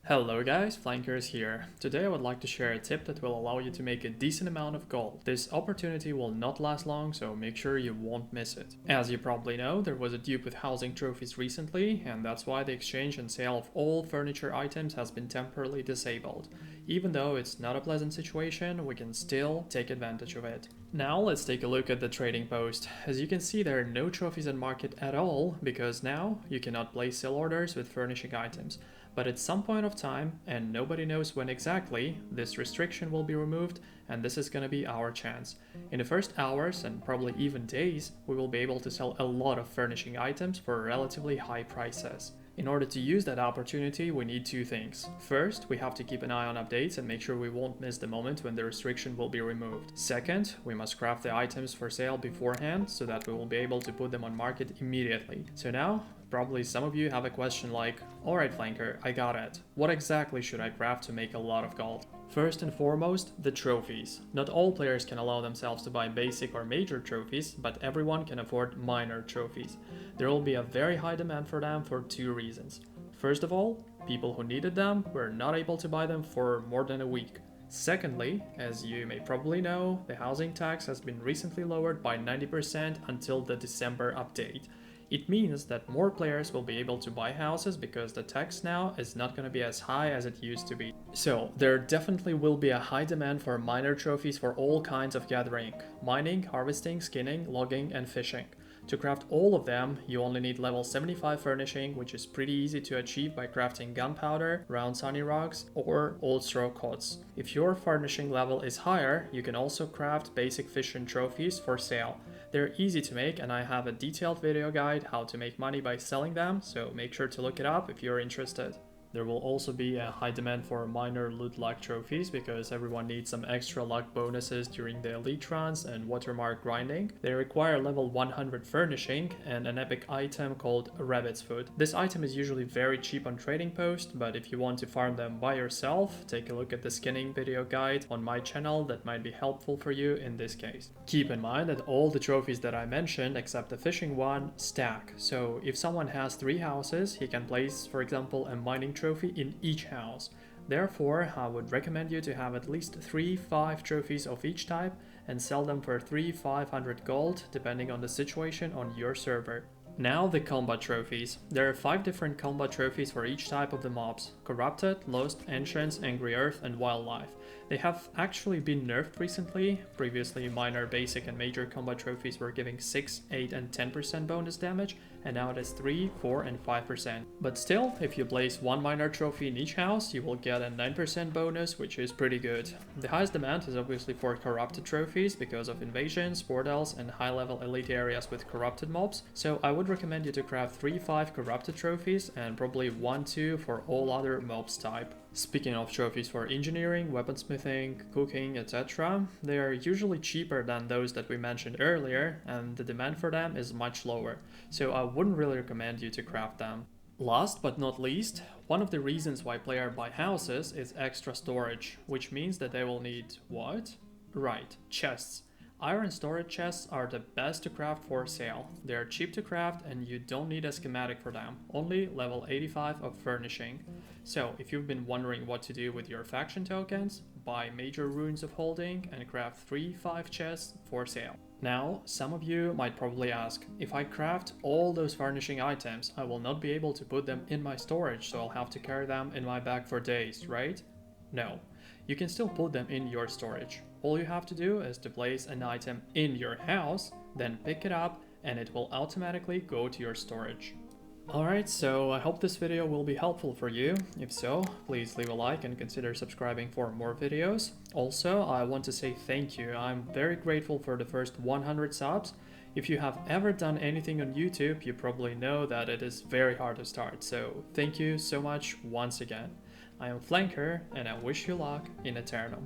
Hello guys, Flankers here. Today I would like to share a tip that will allow you to make a decent amount of gold. This opportunity will not last long, so make sure you won't miss it. As you probably know, there was a dupe with housing trophies recently, and that's why the exchange and sale of all furniture items has been temporarily disabled. Even though it's not a pleasant situation, we can still take advantage of it. Now let's take a look at the trading post. As you can see, there are no trophies in market at all, because now you cannot place sale orders with furnishing items. But at some point of time, and nobody knows when exactly, this restriction will be removed, and this is gonna be our chance. In the first hours, and probably even days, we will be able to sell a lot of furnishing items for relatively high prices. In order to use that opportunity, we need two things. First, we have to keep an eye on updates and make sure we won't miss the moment when the restriction will be removed. Second, we must craft the items for sale beforehand so that we will be able to put them on market immediately. So now, probably some of you have a question like, alright Flanker, I got it. What exactly should I craft to make a lot of gold? First and foremost, the trophies. Not all players can allow themselves to buy basic or major trophies, but everyone can afford minor trophies. There will be a very high demand for them for two reasons. First of all, people who needed them were not able to buy them for more than a week. Secondly, as you may probably know, the housing tax has been recently lowered by 90% until the December update. It means that more players will be able to buy houses because the tax now is not going to be as high as it used to be. So there definitely will be a high demand for minor trophies for all kinds of gathering: mining, harvesting, skinning, logging, and fishing. To craft all of them, you only need level 75 furnishing, which is pretty easy to achieve by crafting gunpowder, round sunny rocks, or old straw coats. If your furnishing level is higher, you can also craft basic fishing trophies for sale. They're easy to make, and I have a detailed video guide how to make money by selling them, so make sure to look it up if you're interested. There will also be a high demand for minor loot luck trophies because everyone needs some extra luck bonuses during the elite runs and watermark grinding. They require level 100 furnishing and an epic item called Rabbit's Foot. This item is usually very cheap on Trading Post, but if you want to farm them by yourself, take a look at the skinning video guide on my channel that might be helpful for you in this case. Keep in mind that all the trophies that I mentioned, except the fishing one, stack. So if someone has 3 houses, he can place, for example, a mining trophy in each house. Therefore, I would recommend you to have at least 3-5 trophies of each type and sell them for 300-500 gold depending on the situation on your server. Now the combat trophies. There are 5 different combat trophies for each type of the mobs: Corrupted, Lost, Ancients, Angry Earth, and Wildlife. They have actually been nerfed recently. Previously, minor, basic, and major combat trophies were giving 6, 8, and 10% bonus damage, and now it is 3, 4, and 5%. But still, if you place 1 minor trophy in each house, you will get a 9% bonus, which is pretty good. The highest demand is obviously for corrupted trophies because of invasions, portals, and high-level elite areas with corrupted mobs, so I would recommend you to craft 3-5 corrupted trophies and probably 1-2 for all other mobs type. Speaking of trophies for engineering, weaponsmithing, cooking, etc., they are usually cheaper than those that we mentioned earlier, and the demand for them is much lower, so I wouldn't really recommend you to craft them. Last but not least, one of the reasons why players buy houses is extra storage, which means that they will need what? Right, chests. Iron storage chests are the best to craft for sale. They are cheap to craft and you don't need a schematic for them, only level 85 of furnishing. So if you've been wondering what to do with your faction tokens, buy major runes of holding and craft 3-5 chests for sale. Now, some of you might probably ask, if I craft all those furnishing items, I will not be able to put them in my storage, so I'll have to carry them in my bag for days, right? No, you can still put them in your storage. All you have to do is to place an item in your house, then pick it up, and it will automatically go to your storage. Alright, so I hope this video will be helpful for you. If so, please leave a like and consider subscribing for more videos. Also, I want to say thank you. I'm very grateful for the first 100 subs. If you have ever done anything on YouTube, you probably know that it is very hard to start, so thank you so much once again. I am Flanker, and I wish you luck in Aeternum.